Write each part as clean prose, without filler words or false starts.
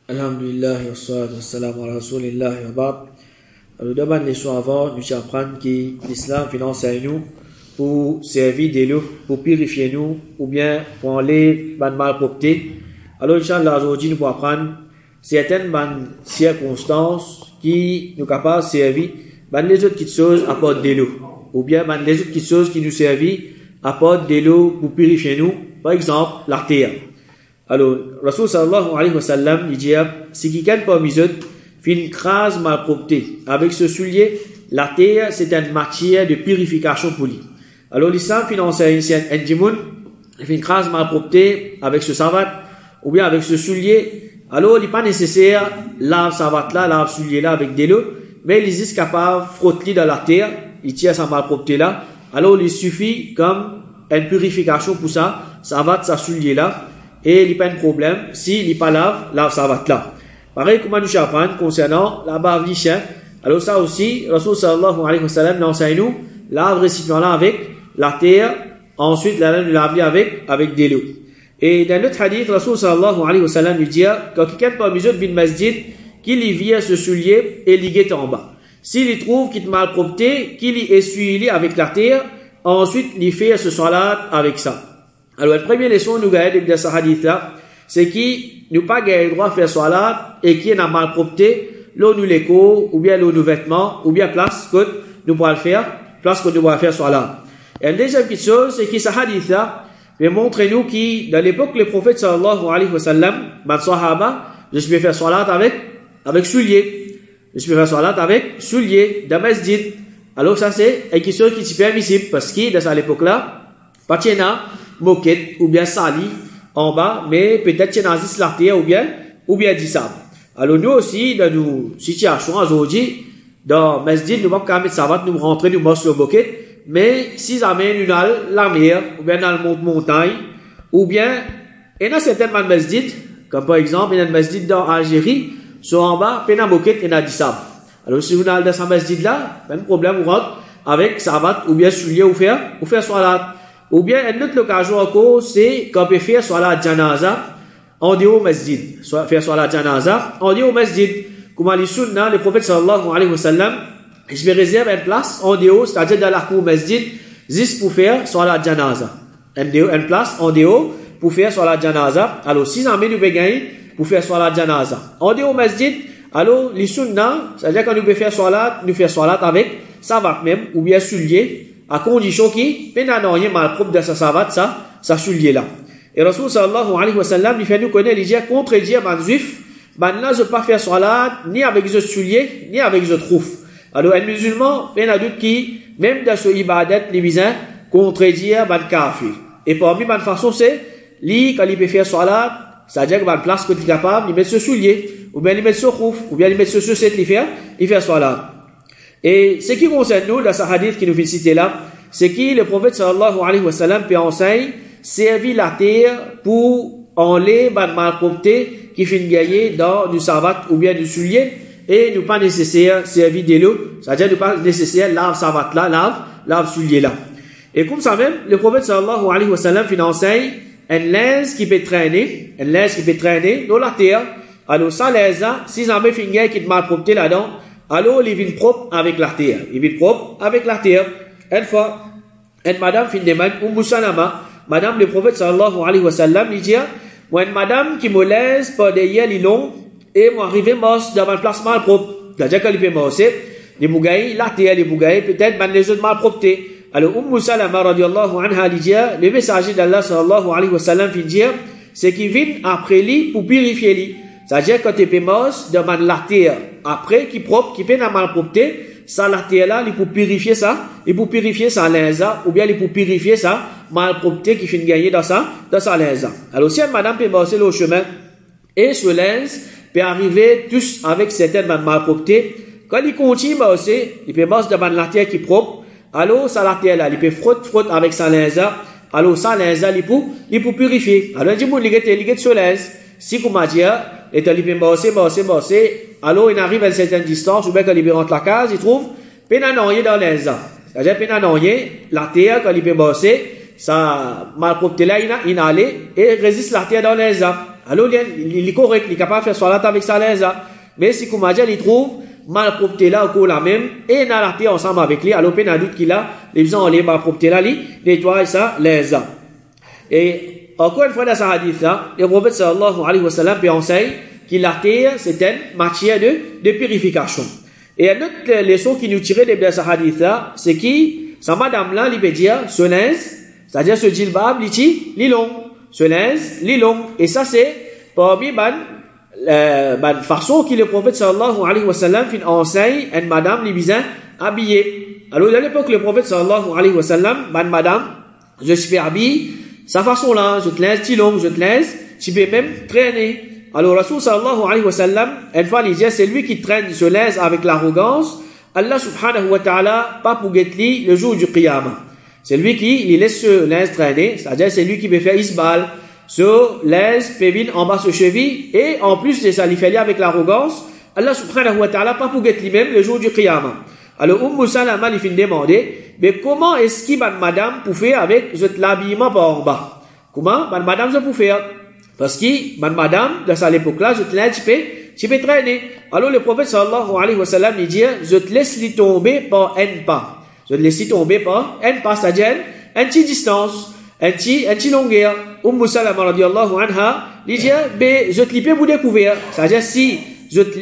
Alhamdulillah, wassalatu wassalamu ala rasulillah wa ba'd. Alors, d'abord, les leçons avant, nous apprenons que l'islam finance nous pour servir de l'eau, pour purifier nous, ou bien pour enlever la malpropreté. Alors, Inch'Allah, aujourd'hui, nous pourrons apprendre certaines circonstances qui nous capables de servir, les autres petites choses apportent de l'eau, ou bien les autres petites choses qui nous servent apportent de l'eau pour purifier nous. Par exemple, la terre. Alors, Rasul sallallahu alayhi wa sallam, il dit, si quelqu'un parmi eux fait une crase malpropreté avec ce soulier, la terre, c'est une matière de purification pour lui. Alors, l'islam finance un djimoun, il fait une crase malpropreté avec ce savate, ou bien avec ce soulier. Alors, il n'est pas nécessaire, lave savate là, lave soulier là avec de l'eau, mais il est capable de frotter dans la terre, il tire sa malpropreté là. Alors, il suffit comme une purification pour ça, savate, sa soulier là. Et il n'y a pas de problème s'il n'y a pas lave savate là. Pareil, comment nous apprenons concernant la bave du chien. Alors ça aussi, Rasul sallallahu alayhi wa sallam l'enseigne nous, lave récipient là avec la terre, ensuite la lave avec de l'eau. Et dans notre hadith, Rasul sallallahu alayhi wa sallam lui dit, quand quelqu'un parmi eux bin masjid, qu'il y vient ce soulier et l'y en bas. S'il y trouve qu'il est mal propreté, qu'il y essuie avec la terre, ensuite il fait ce salat avec ça. Alors, la première leçon nous gagne de ce hadith-là, c'est qu'il nous pas gagne le droit de faire salat et qui n'a mal propreté, l'eau nous l'écho, ou bien l'eau nous vêtements, ou bien place que nous pourrons le faire, place que nous pourrons faire salat. Et la deuxième petite chose, c'est que ce hadith-là, va montrer nous qui, dans l'époque, le prophète sallallahu alayhi wa sallam, man sahaba, je suis faire salat avec soulier. Je suis faire salat avec soulier, dans masjid. Alors, ça, c'est une question qui est permissible, parce que, dans cette époque-là, pas de moquette ou bien sali en bas, mais peut-être qu'il y a la terre ou bien du sable. Alors nous aussi, dans nos situations aujourd'hui, dans Masjid, nous ne pouvons pas mettre savate, nous rentrer, nous marcher le moquette, mais si ça amène la mer, ou bien dans la montagne, ou bien, il y a certains Masjid, comme par exemple, il y a un Masjid dans Algérie, sur en bas, il y a une moquette, il y a du sable. Alors si vous allez dans ce Masjid-là, pas de problème, vous rentrez avec savate ou bien soulier ou faire salat. Ou bien, une autre occasion encore, c'est qu'on peut faire soit la janaza, on dit au masjid. Faire soit la janaza, on dit au masjid. Comme les sunnah, le prophète sallallahu alayhi wa sallam, je vais réserver une place, on dit au, c'est-à-dire dans la cour masjid, juste pour faire soit la janaza. Une place, on dit au, pour faire soit la janaza. Alors, si on met nous gagner, pour faire soit la janaza. On dit au masjid, alors, les sunnah, c'est-à-dire quand nous pouvons faire salat, nous faire salat avec savate même, ou bien soulier, à condition qu'il n'y ait rien mal propre de sa savate, ça soulier là. Et Rasul sallallahu alayhi wa sallam, il fait nous connaître, il dit, contredire man juif, man là, je pas faire salat, ni avec ce soulier, ni avec ce trouf. Alors, un musulman, il y a doute qui, même dans ce ibadat, les visins, contredire man kafir. Et parmi man façon, c'est, lui, quand il peut faire salat, c'est-à-dire que man place que tu es capable, il met ce soulier, ou bien il met ce trouf, ou bien il met ce chaussette, il fait salat. Et ce qui concerne nous, dans ce hadith qui nous fait citer là, c'est que le prophète sallallahu alayhi wa sallam peut enseigner, servir la terre pour enlever la malpropreté qui fait gagner dans du savate ou bien du soulier, et nous pas nécessaire servir de l'eau, c'est-à-dire nous pas nécessaire lave savate là, lave soulier là. Et comme ça même, le prophète sallallahu alayhi wa sallam fait enseigner un linge qui peut traîner dans la terre. Alors ça linge là, si jamais fait gagner qui est malpropreté là-dedans, alors, il vient propre avec la terre. Une fois, une madame fin de man, Salama, madame le prophète sallallahu alayhi wa sallam, il dit, moi, une madame qui me laisse par derrière les longs, et moi, arrivé mort dans une place mal propre. C'est-à-dire qu'elle peut morcer, les bougailles, la terre, les bougailles, peut-être, les autres mal propreté. Alors, Salama, radiallahu anha, il dit, le messager d'Allah sallallahu alayhi wa sallam, il dit, c'est qu'il vient après lui pour purifier lui. C'est-à-dire quand tu es mort dans la terre, après, qui propre, qui fait la malpropreté, ça, la terre là, il peut purifier ça, linge, ou bien il peut purifier ça, malpropreté qui fait gagner dans sa linge. Alors, si une madame peut marcher le chemin, et ce linge peut arriver tous avec certaines malpropreté, quand il continue à marcher, il peut marcher dans la terre qui est propre, alors, ça, la terre là, il peut frotter avec sa linge, alors, ça, linge là, il peut purifier. Alors, il dit, il est sur linge. Si, vous m'avez dit, et il peut marcher, alors il arrive à une certaine distance, ou bien quand il rentre la case, il trouve, pénanoyer dans les ans. C'est-à-dire, pénanoyer, la terre, quand il peut marcher, ça, malpropreté là, il allait, et résiste la terre dans les ans. Alors, il est correct, il est capable de faire salat avec sa linge là. Mais si comme il trouve malpropreté là au la même et n'a la terre ensemble avec lui, alors peine à doute qu'il a les besoins en les malpropreté là, lui nettoie ça linge là. Et encore une fois dans ce hadith là, le prophète sallallahu alayhi wa sallam enseigne que la terre c'est une matière de purification. Et une autre leçon qui nous tirait de ce hadith là, c'est que sa madame là, il veut dire ce linge, c'est-à-dire ce djilbab, li long, ce linge, li long. Et ça c'est parmi la façon que le prophète sallallahu alayhi wa sallam enseigne une madame li bien habillée. Alors à l'époque le prophète sallallahu alayhi wa sallam, madame, je suis habillé, sa façon là, je te laisse ti long, je te laisse, tu peux même traîner. Alors Rasul sallallahu alayhi wa sallam, une fois il dit c'est lui qui traîne, se laisse avec l'arrogance. Allah subhanahu wa ta'ala pas pour guetter le jour du qiyamah. C'est lui qui il laisse ce linge traîner, c'est-à-dire c'est lui qui peut faire isbal, ce linge pévine en bas ce cheville et en plus de ça il fait avec l'arrogance. Allah subhanahu wa ta'ala pas pour guetter lui-même le jour du qiyamah. Alors Salama il finit demander mais comment est-ce qu'il madame pour faire avec l'habillement par en bas? Comment madame ça pour faire? Parce que madame dans cette époque-là je te laisse tu peux traîner. Alors le prophète sallallahu alayhi wa sallam il dit je te laisse lui tomber par un pas. Je te laisse lui tomber par un pas, c'est-à-dire un petit distance, un petit longueur. Salama radiyallahu anha il dit je te laisse vous découvrir. C'est-à-dire si je te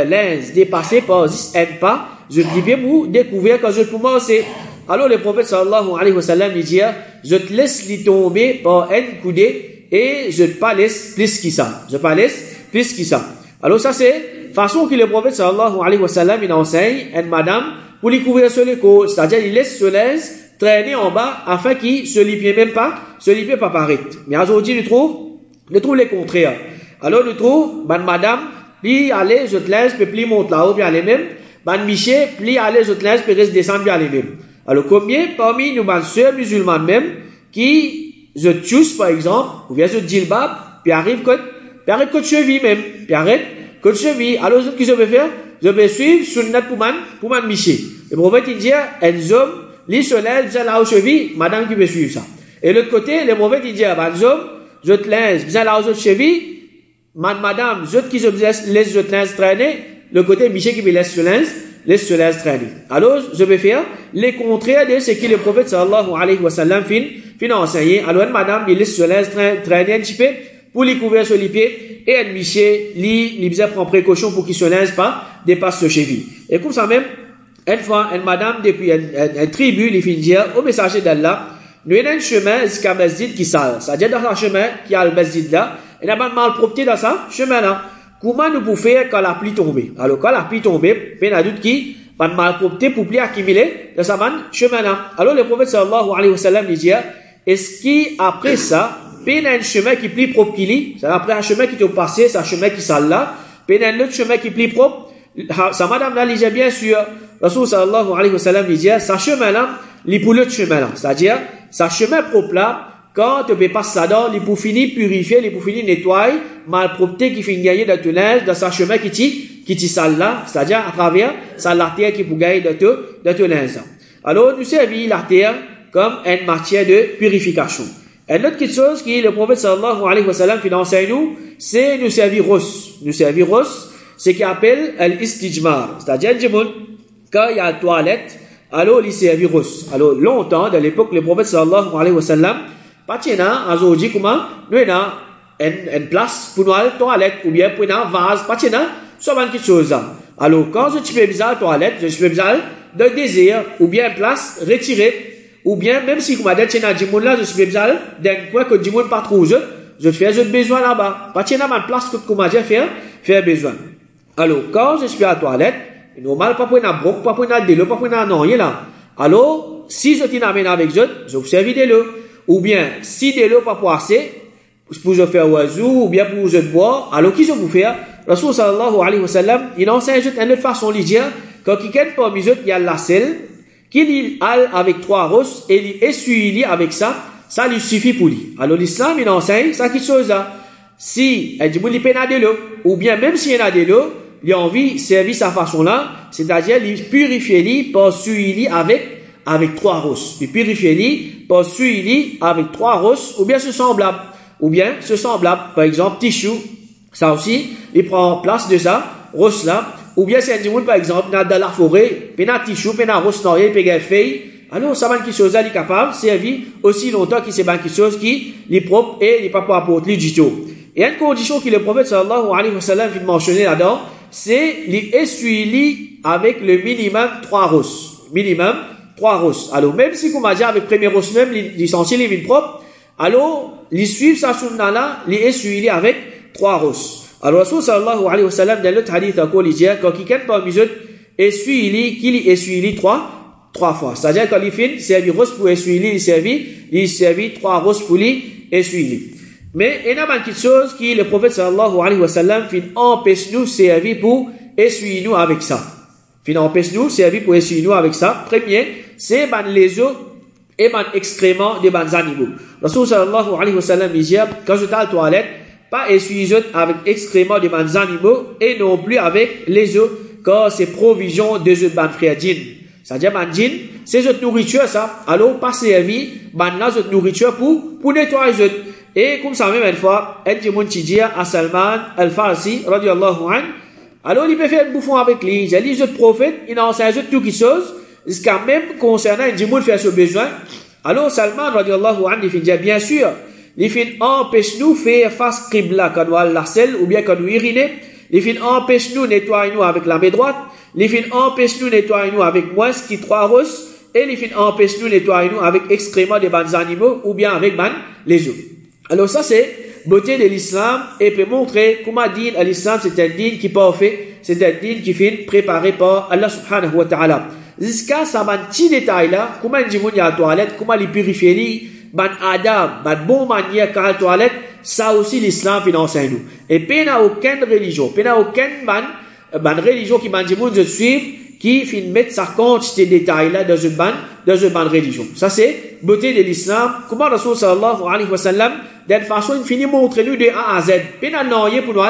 laisse dépasser par un pas, je te laisse vous découvrir quand je peux commencer. Alors le prophète sallallahu alayhi wa sallam il dit je te laisse lui tomber par un coudé et je te pas laisse plus que ça. Je pas laisse plus que ça. Alors ça c'est façon que le prophète sallallahu alayhi wa sallam il enseigne une madame pour lui couvrir sur les côtes, c'est-à-dire il laisse ce linge traîner en bas afin qu'il se lipie même pas, paraître. Mais aujourd'hui il trouve les contraires. Alors il trouve madame puis aller je te laisse puis pli monte là-haut puis aller même Miché pli aller je te laisse puis reste descendre puis aller même. Alors combien parmi nous sœurs musulmanes même qui je touche par exemple ou bien je djilbab puis arrive côte cheville même, puis arrête côte cheville. Alors ce que je vais faire, je vais suivre sunnat pour man miché. Le prophète il dit un homme li se lève bien là aux chevilles, madame qui veut suivre ça. Et l'autre côté, le prophète il dit un homme, je te laisse bien là aux chevilles, madame, je qui je laisse je te laisse traîner, le côté miché qui me laisse se laisse traîner. Alors je vais faire les contraires de ce que le prophète sallallahu alayhi wa sallam fin enseigner. Alors madame il laisse se laisse traîner un petit peu pour les couvrir sur les pieds et un miché li bien prend précaution pour qu'il se laisse pas dépasse ce cheville. Et comme ça même une fois une madame depuis une tribu il finit dire au messager d'Allah nous avons un chemin jusqu'à masjid qui sale, c'est-à-dire dans un chemin qui a le masjid là et n'a pas de malpropreté dans ça chemin là. Comment nous pouvons faire quand la pluie tombe? Alors quand la pluie tombe, peine à doute qui pas de malpropreté pour pluie accumuler dans sa chemin là. Alors le prophète sallallahu alayhi wa sallam dit est-ce qu'après ça peine un chemin qui plie propre qui lit, c'est après un chemin qui te passé, c'est un chemin qui sale là, peine un autre chemin qui plie propre, sa madame là, il bien sûr, Rasul sallallahu alayhi wa sallam dit, sa chemin là, il pour l'autre chemin là, c'est-à-dire, sa chemin propre là, quand tu passes ça dans, il pour finir purifier, il pour finir nettoyer, malpropreté qui finit gagner dans ton linge, dans sa chemin qui t'y sale là, c'est-à-dire à travers sa l'artère qui pour gagner dans ton linge. Alors, nous servons l'artère comme une matière de purification. Une autre chose que le prophète sallallahu alayhi wa sallam qui enseigne nous, c'est nous servir ros. Nous servir ros, c'est ce qu'il appelle l'istijmar. C'est-à-dire, quand il y a la toilette, alors il servir ros. Alors, longtemps, dans l'époque, le prophète sallallahu alayhi wa sallam, pas tient, aujourd'hui, comment, nous avons une place pour nous toilette, ou bien pour nous vase, pas tient, ça va quelque chose. Alors, quand je suis besoin de toilette, je suis besoin de désir, ou bien place retirée, ou bien, même si, comme a dit, là, je suis besoin d'un coin que Djimoun pas trop, je fais besoin là-bas. Pas tiens ma place que, comme a dit, faire besoin. Alors, quand je suis à la toilette, normal, pas pour une broc, pas pour une délo, pas pour une non, là. Alors, si je t'amène avec je vous servis de l'eau. Ou bien, si de l'eau pas pour assez, pour je faire oiseau, ou bien pour je boire, alors qui je vous faire? Rasul sallallahu alayhi wa sallam, il enseigne une autre façon de dire, quand quelqu'un parmi eux, il y a la selle, qu'il aille avec 3 rosses et il essuie avec ça lui suffit pour lui. Alors l'islam il enseigne ça quelque chose là. Si il dit il peut nader l'eau ou bien même s'il y a de l'eau, il a envie de servir sa façon là, c'est-à-dire il purifier lui par suivre avec 3 rosses. Il purifie lui par suivre avec 3 rosses ou bien ce semblable ou bien ce semblable, par exemple, tissu, ça aussi, il prend place de ça, rose là, ou bien c'est un dimoun, par exemple, dans la forêt, puis dans tissu, puis dans rose noyé, puis dans feuille, alors ça va quelque chose là, il est capable de servir aussi longtemps qu'il c'est quelque chose qui est propre et il n'est pas pour apporter du tout. Et une condition que le prophète sallallahu alayhi wa sallam vient mentionner là-dedans, c'est l'essuie-lit avec le minimum 3 rosses. Minimum 3 rosses. Alors, même si, comme on a dit, avec premier rosse même, l'essentiel est vite propre, alors, les suivre sa sunna là, les essuie-lit avec 3 rosses. Alors, Rasul sallallahu alayhi wa sallam, dans l'autre hadith, il dit, quand quelqu'un parmi eux essuie-lit, qu'il essuie-lit 3 fois. C'est-à-dire, quand il finit, servi rose pour essuie-lit, il servit 3 rosses pour lui essuie-lit. Mais il y a quelque chose qui le prophète sallallahu alayhi wa sallam fin empêche nous servir pour essuyer nous avec ça. Fin empêche nous servir pour essuyer nous avec ça. Premier, c'est les eaux et excréments des animaux. Rasul sallallahu alayhi wa sallam dit, quand je suis à la toilette, pas essuyer avec excréments des animaux et non plus avec les eaux quand c'est provision de ce frère djinn. C'est-à-dire, djinn, c'est cette nourriture ça. Alors, pas servir, là, cette nourriture pour nettoyer les autres. Et comme ça même une fois, un djimoun qui dit à Salman al-Farsi, radiallahu anhu, alors il peut faire un bouffon avec lui. J'ai dit, les autres prophètes, ils enseignent toutes les choses, jusqu'à même concernant un djimoun faire ce besoin. Alors Salman, radiallahu anhu, il fait dire, bien sûr, il fait empêche nous faire face qibla quand nous la selle, ou bien quand nous uriner. Il fait empêche nous nettoyer nous avec la main droite. Il fait empêche nous nettoyer nous avec moins qui 3 rosses. Et il fait empêche nous nettoyer nous avec excréments des animaux, ou bien avec les eaux. Alors ça c'est beauté de l'islam et peut montrer comment dire à l'islam c'est un dîne qui est parfait, c'est un dîne qui est préparé par Allah subhanahu wa ta'ala. Jusqu'à ça un petit détail là, comment il dit à la toilette, comment il purifie lui, ban adab, ban bon manière qu'à la toilette, ça aussi l'islam enseigne nous. Et puis n'a aucune religion, puis n'a aucune ban religion qui m'a dit de suivre qui finit mettre sa quantité de détails là dans une ban religion. Ça c'est beauté de l'islam. Comment Rasul sallallahu alayhi wa sallam d'une façon il finit montrer nous de A à Z. Pena noyer pour nous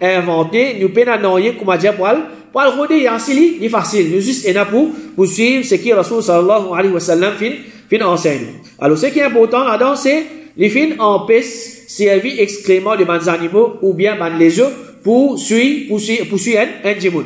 inventer, nous pena noyer comment dire pour le roder asili, c'est facile. Nous juste là pour suivre ce qui Rasul sallallahu alayhi wa sallam fin enseigne. Alors ce qui est important là-dedans c'est les fins empêchent servir excrément de ban animaux ou bien ban les eaux pour suivre un djimoun.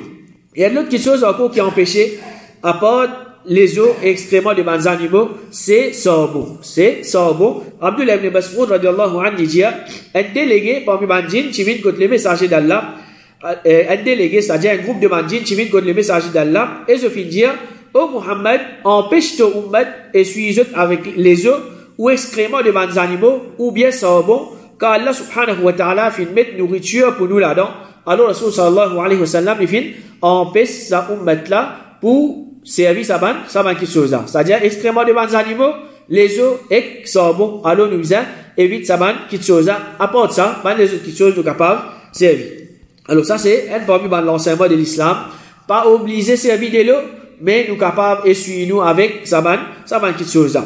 Il y a l'autre chose encore qui a empêché, à part les eaux et excréments de bons animaux, c'est sabon. C'est sabon. Abdullah ibn Mas'ud radiallahu anhu dit, un délégué parmi les djinns qui vient contre les messagers d'Allah, un délégué, c'est-à-dire un groupe de djinns qui vient contre les messagers d'Allah, et je finis dire, ô Muhammad, empêche ton ummat et suis avec les eaux ou excréments de bons animaux, ou bien sabon, car Allah subhanahu wa ta'ala fait mettre nourriture pour nous là-dedans. Alors, Rasul sallallahu alayhi wa sallam, il fait empêche sa ummat là pour servir sa ban qui chose là. C'est-à-dire, extrêmement de bons animaux, les eaux et sabon. Alors, nous évite sa ban qui chose là. Apporte ça, les autres qui choses nous capables de servir. Alors, ça, c'est un parmi l'enseignement de l'islam. Pas obligé de servir de l'eau, mais nous capables d'essuyer nous avec sa ban qui chose là.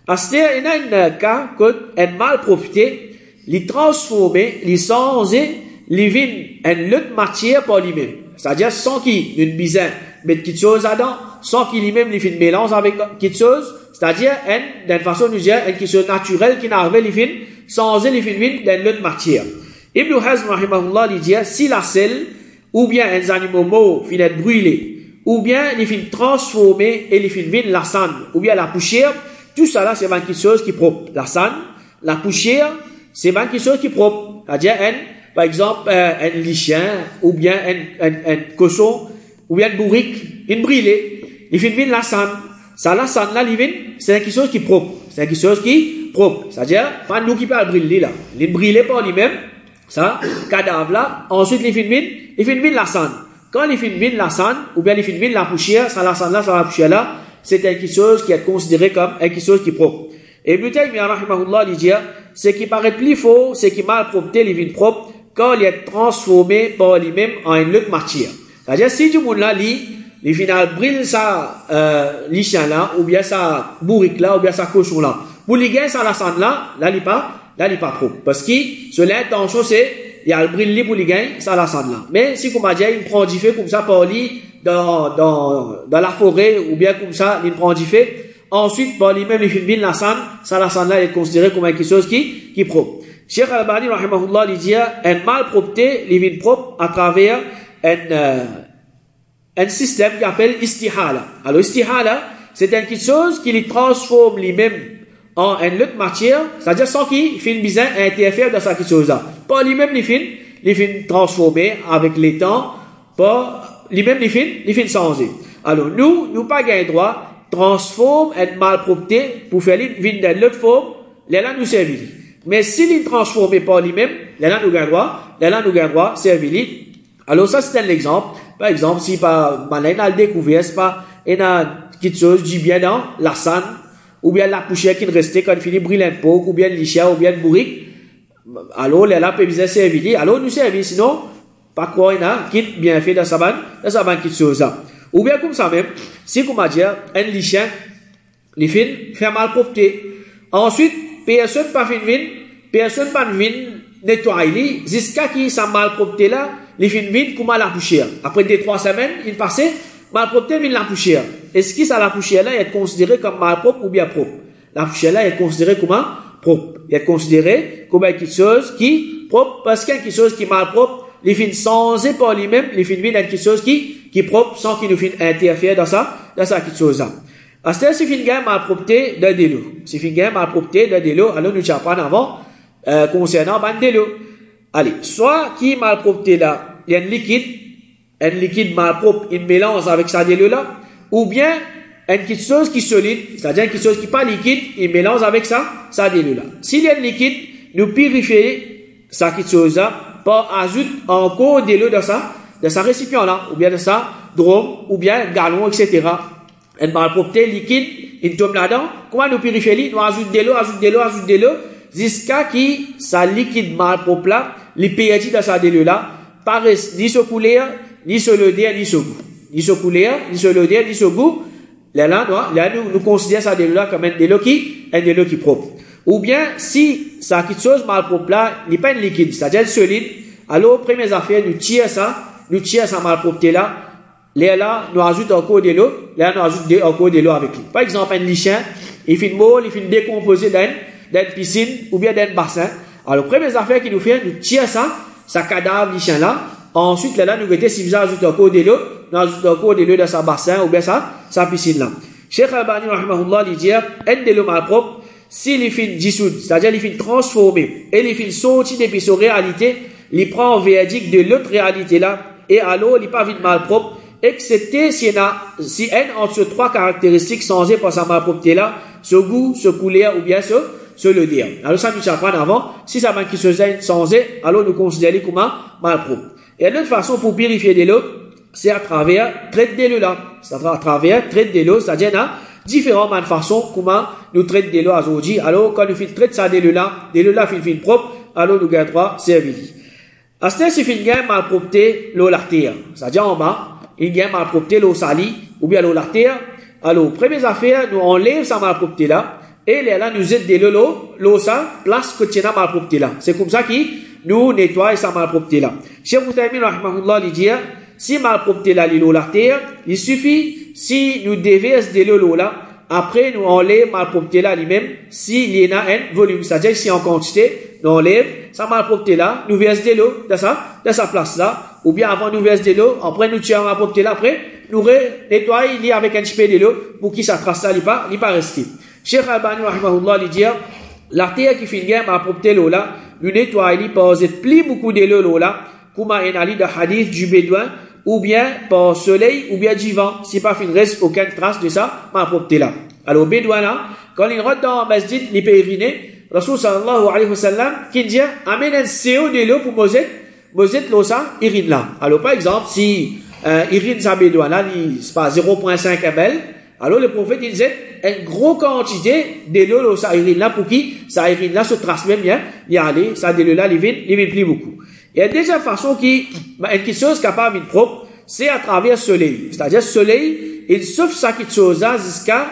Parce qu'il y a un cas que un malpropreté, les transformer, les changer, les vins, une autre matière par lui-même. C'est-à-dire, sans qu'il une bisaine mette quelque chose là-dedans, sans qu'il lui-même les fin mélange avec quelque chose, c'est-à-dire, d'une façon nous dire, une quelque chose naturelle qui n'arrive les fin, changer les fin vins d'une autre matière. Ibn Hazm, rahimahullah, il dit, si la selle, ou bien un animal mort finit être brûlé, ou bien les fin transformé et les fin vins la cendre, ou bien la poussière, tout ça là, c'est quelque chose qui est propre. La cendre, la poussière, c'est quelque chose qui est propre. C'est-à-dire, par exemple, un lichien, ou bien un cochon, ou bien un bourrique, une brûlée, il fait venir la cendre. Ça, la cendre là, c'est quelque chose qui est propre. C'est quelque chose qui est propre. C'est-à-dire, pas nous qui peut le brûler là. Il brûlé par lui-même, ça, cadavre là, ensuite il fait venir la cendre. Quand il fait venir la cendre, ou bien il fait venir la poussière, ça, la cendre là, ça, la poussière là, c'est quelque chose qui est considéré comme quelque chose qui est propre. Et Ibn Taymiyyah, rahimahullah, il dit, ce qui paraît plus faux, c'est qui mal propreté, les vignes propres, quand il est transformé par lui-même en une autre matière. C'est-à-dire, si du monde là, il final brûle ça, lichien là, ou bien ça bourrique là, ou bien ça cochon là. Pour les gars, ça la cendre là, il n'est pas propre. Parce que, sur l'intention, c'est, il y a le brûle pour les gars, ça la cendre là. Mais si, comme on dit, il prend du feu comme ça par lui, dans la forêt, ou bien comme ça, il prend du feu, ensuite, par lui-même, il fait bien la cendre, ça la cendre là est considérée comme quelque chose qui est propre. Cheikh Al-Albani, rahimahullah, il dit, un malpropreté, il vient propre à travers un système qui appelle istihala. Alors, istihala, c'est quelque chose qui lui transforme lui-même en une autre matière, c'est-à-dire sans qu'il finisse bien à interférer dans cette chose-là. Pas lui-même, il finit transformer avec les temps, pas lui-même, il finit changer. Alors, nous pas gagné droit, transforme une malpropreté pour faire une de l'autre forme, là nous servir. Mais s'il ne transforme pas lui-même, là nous gagne droit, servir. Alors, ça, c'est un exemple. Par exemple, si par, il a découvert, c'est pas, il a quelque chose du bien dans la sanne, ou bien la poussière qui restait quand il finit brûler un pot, ou bien le lichia, ou bien le bourrique, alors, là, peut bien servir. Alors, nous servir, sinon, pas quoi, il a, qui bien fait dans sa banque, quelque chose là. Ou bien comme ça même, si, comme on dit, un lichia, il fait malpropreté. Ensuite, personne pas nettoyer, jusqu'à qui sa malpropreté là, il fait vide comme la poussière. Après 2-3 semaines, il passait, malpropreté vient la poussière. Est-ce que ça la poussière là est considérée comme malpropre ou bien propre? La poussière là est considérée comme propre. Il est considéré comme quelque chose qui propre, parce qu'il y a quelque chose qui est malpropre, il fait sans par lui-même, il fait vide quelque chose qui est propre sans qu'il nous fasse interférer dans ça quelque chose là. C'est-à-dire, si il y a malpropreté de l'eau. Si il y a malpropreté de l'eau, alors nous apprenons avant, concernant de l'eau. Allez, soit qui malpropreté là, il y a un liquide malpropre, il mélange avec ça de l'eau là, ou bien, quelque chose qui est solide, c'est-à-dire quelque chose qui n'est pas liquide, il mélange avec ça de l'eau là. S'il y a un liquide, nous purifions ça quelque chose là, par ajoute encore de l'eau de sa récipient là, ou bien de sa drum, ou bien galon, etc. Un malpropreté liquide, il tombe là-dedans. Comment nous purifier? Nous ajoutons de l'eau, jusqu'à qui sa liquide malpropre là, les perdit dans sa de l'eau là, paraît ni se couler, ni se l'odeur, ni se goût. Ni se couler, ni se l'odeur, ni se goût. Là, nous considérons ça de l'eau là comme un de l'eau qui est propre. Ou bien, si ça quelque chose malpropre là, il n'est pas un liquide, c'est-à-dire solide, alors, première affaire, nous tirons ça malpropreté là, là, nous ajoutons encore de l'eau, là, nous ajoutons encore de l'eau avec lui. Par exemple, un lichin, il finit molle, il finit décomposer dans une piscine, ou bien dans un bassin. Alors, première affaire qu'il nous fait, nous tirons ça cadavre lichin là, ensuite, là, nous mettons, si vous ajoutez encore de l'eau, nous ajoutons encore de l'eau dans sa bassin, ou bien sa piscine là. Cheikh Al-Albani, rahimahullah, il dit, un de l'eau malpropre, s'il est fin dissoudre, c'est-à-dire il est transformé, et il est sorti depuis sa réalité, il prend un verdict de l'autre réalité là, et alors, il n'est pas vide malpropre, excepté si un entre ces trois caractéristiques changées par sa malpropreté là, ce goût, ce couleur ou bien ce l'odeur. Alors ça nous apprend avant, si ça manque qui se changé, alors nous considérons comme malpropre. Et l'autre façon pour purifier de l'eau, c'est à travers traite de l'eau là. C'est à travers traite de l'eau, c'est-à-dire il y a différentes façons comment nous traite de l'eau aujourd'hui. Alors quand nous traitons ça de l'eau là fin propre, alors nous gagnons droit servir. À ce temps, si fin gagne malpropreté l'eau l'artère, c'est-à-dire en bas, il y a malpropreté l'eau salie ou bien l'eau l'artère. Alors, première affaire, nous enlève sa malpropreté là et là nous aide de l'eau ça place que tu as malpropreté là. C'est comme ça qu'il nous nettoie sa malpropreté là. Cheikh Moutaymin rahimahullah il dit si malpropreté là l'eau l'artère, il suffit si nous déverse de l'eau là, après nous enlève malpropreté là lui-même s'il y en a un volume, c'est-à-dire si en quantité, nous enlève sa malpropreté là, nous verse de l'eau dans sa place là. Ou bien avant nous verse de l'eau, après nous tirons la propreté là, après nous nettoyons il avec un petit peu de l'eau pour qu'il ça trace là, il pas rester. Cheikh Al-Albani rahimahullah il dit l'artère qui finit ma propreté l'eau là, nous nettoyons il par plus beaucoup de l'eau là, comme un ali de hadith du bédouin ou bien par soleil ou bien du vent, si pas fin reste aucune trace de ça ma propreté là. Alors bédouin là, quand il rentre dans un masjid, il peut uriner. Rasul sallallahu alayhi wa sallam qui dit amène un CO de l'eau pour Mosette l'eau ça, irine là. Alors, par exemple, si irine sa bédouin là, c'est pas 0,5 ml, alors le prophète il disait une grosse quantité de l'eau ça irine là pour qui ça irine là se trace même bien, il y a aller, ça de l'eau là, il vient plus beaucoup. Et la deuxième façon qui, une chose capable de propre, c'est à travers le soleil. C'est-à-dire, le soleil, il souffle ça qui chose là jusqu'à,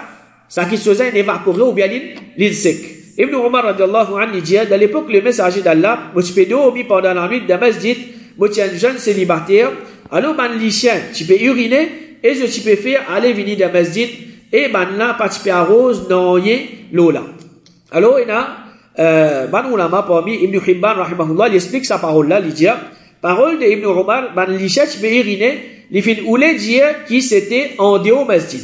ça qui chose là, évaporé ou bien l'île sec. Ibn Umar radiallahu anhu dit, dans l'époque, le messager d'Allah, moi, tu peux dormir pendant la nuit, dans masjid, moi, tu es un jeune célibataire, alors, man, les chiens, tu peux uriner, et tu peux faire aller venir dans masjid, et man, là, pas tu peux arroser, non, l'eau là. Alors, il y a, ban ulama parmi Ibn Hibban rahimahullah, il explique sa parole là, il dit parole de Ibn Omar, ban li cherche be irine, li fin oule dire qui c'était en dehors masjid.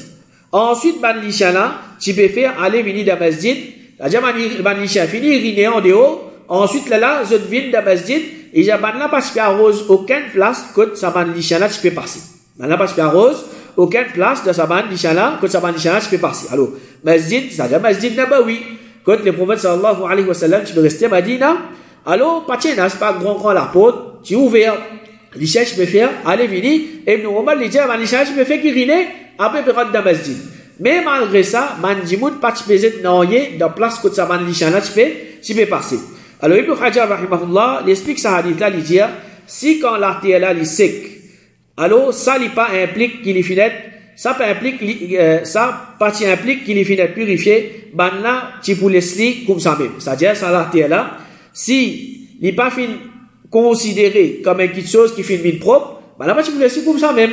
Ensuite ban li chala, tu peux faire aller venir dans masjid, c'est-à-dire ban li chala fini irine en dehors, ensuite là je viens dans masjid et j'ai ban là pas tu peux arrose aucune place que ça ban li chala tu peux passer. Ban là pas tu peux arrose aucune place de sa ban li chala que ça ban li chala tu peux passer. Alors masjid, c'est-à-dire masjid Nabawi. Quand le prophète sallallahu alayhi wa sallam, tu peux rester à Madina, alors, pas grand la porte, tu ouvert, l'isha, tu peux faire, allez, venir, et nous, on va lui dire, l'isha, tu peux faire kiriner, après, tu rentres dans le masjid. Mais malgré ça, mandimout, pas tu peux être noyé, dans place que ça man l'isha, là, tu peux passer. Alors, Ibn Hajar, rahimahullah, il explique ça hadith là, il dit, si quand l'artère là, il est sec, alors, ça, il pas implique qu'il est finet, ça implique qu'il est finet purifié, ben là, tu peux laisser comme ça même. C'est-à-dire, ça l'artère là, si il n'est pas fin considéré comme quelque chose qui finit propre, ben là, tu peux laisser comme ça même.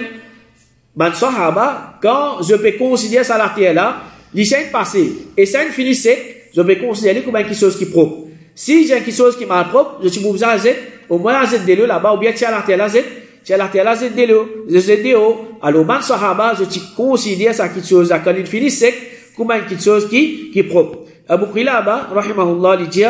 Ben, sahaba, quand je peux considérer ça l'artère là, l'isha est passé, et ça finit sec, je peux considérer comme quelque chose qui est propre. Si j'ai quelque chose qui est mal propre, je suis obligé à zet, au moins à zet de l'eau là-bas, ou bien tu as l'artère là, zet, de l'eau. Alors, man sahaba, je considère ça quelque chose, quand il finit sec, comme quelque chose qui est propre. Abu Qilaba, rahimahullah, il dit,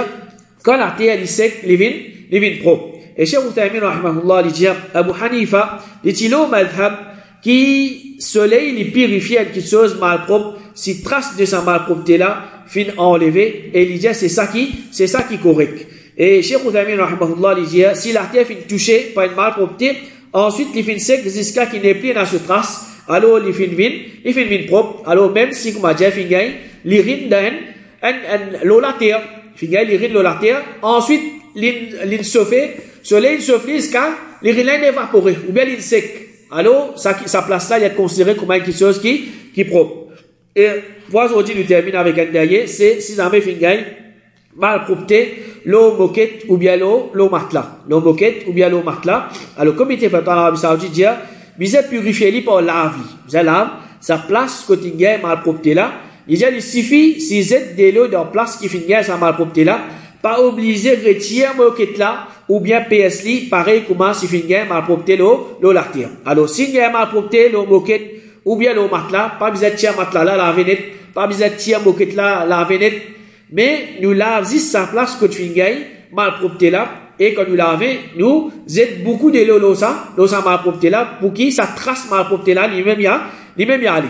quand l'artère est sec, il vient propre. Et Cheikh Uthaymin, rahimahullah, il dit, Abu Hanifa, il dit, le madhab, qui soleil, il purifie quelque chose mal propre, si trace de sa malpropreté là, fin enlevé, et il dit, c'est ça qui est correct. Et Cheikh Uthaymin, rahimahullah, il dit, si l'artère finit touchée par une malpropreté, ensuite, il finit sec jusqu'à qu'il n'ait plus dans ce trace, alors il finit propre, alors même si, comme a dit, il rine dans l'eau la terre, il rine l'eau la terre, ensuite, il souffle, soleil souffle jusqu'à, il rine évaporé, ou bien il sec. Alors, sa place là, il est considéré comme quelque chose qui est propre. Et, pour aujourd'hui, nous terminons avec un dernier, c'est, si jamais malpropreté, l'eau moquette ou bien l'eau matelas. L'eau moquette ou bien l'eau matelas. Alors, le comité fait en Arabie Saoudite dit, vous êtes purifié par la vie. Vous avez lave, sa place quotidienne malpropreté là. Il suffit, si vous êtes de l'eau dans place qui finit sa malpropreté là, pas obligé de retirer moquette là, ou bien PSLI, pareil, comment si finit malpropreté l'eau l'artère. Alors, si vous avez malpropreté l'eau moquette, ou bien l'eau matelas, pas besoin de tirer matelas là, la venette, pas besoin de tirer moquette là, la venette, mais nous lavons juste sa place que tu finis malpropreté là, et quand nous lavons, nous aidons beaucoup de l'eau ça malpropreté là, pour qui ça trace malpropreté là, lui-même y a allé.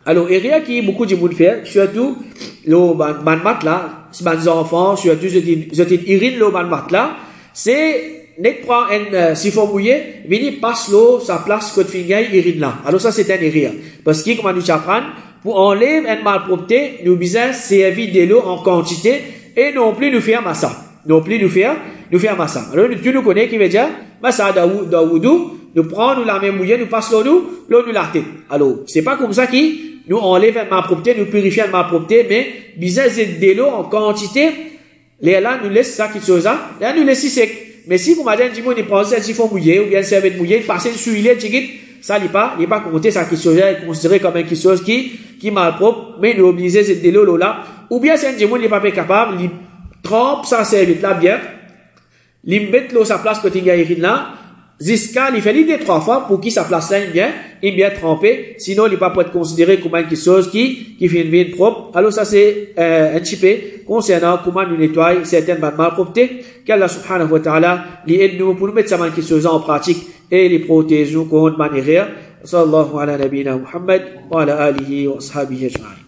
Alors, et rien qui beaucoup de monde fait, surtout, l'eau matelas, si les enfants, surtout, je urine l'eau matelas, c'est, n'est prend un siphon mouillé, vini passe l'eau, sa place que tu finis urine là. Alors ça, c'est un erreur. Parce que, comment nous apprendre, pour enlever une malpropreté, nous besoin servir de l'eau en quantité et non plus nous faire massa. Non plus nous faire massa. Alors, tu nous connais qui veut dire, massa dans wudu, nous prenons, nous la main mouillée, nous passons l'eau nous la tête. Alors, c'est pas comme ça qui nous enlève une malpropreté, nous purifions une malpropreté, mais besoin de l'eau en quantité, là, nous laisse ça qui chose là, là, nous laisse sec. Mais si, comme madame dit, il prend un siphon mouillé, ou bien une serviette mouillée, passer sur l'huile, ça n'est pas compté, ça qui est considéré comme quelque chose qui malpropre, mais il est obligé de l'eau là. Ou bien, si un démon n'est pas capable, il trempe sa serviette là bien, il met l'eau sa place côté gaïrine là, jusqu'à, il fait l'idée 3 fois pour qu'il sa place là, il bien trempé, sinon il n'est pas pour être considéré comme quelque chose qui fait une vie propre. Alors ça c'est, un petit peu concernant comment nous nettoyer certaines malpropretés, qu'Allah subhanahu wa ta'ala, les aide nous pour nous mettre ça quelque chose en pratique et les protéger contre manière. Sallallahu ala nabina Muhammad wa ala alihi wa ashabihi ajma'in.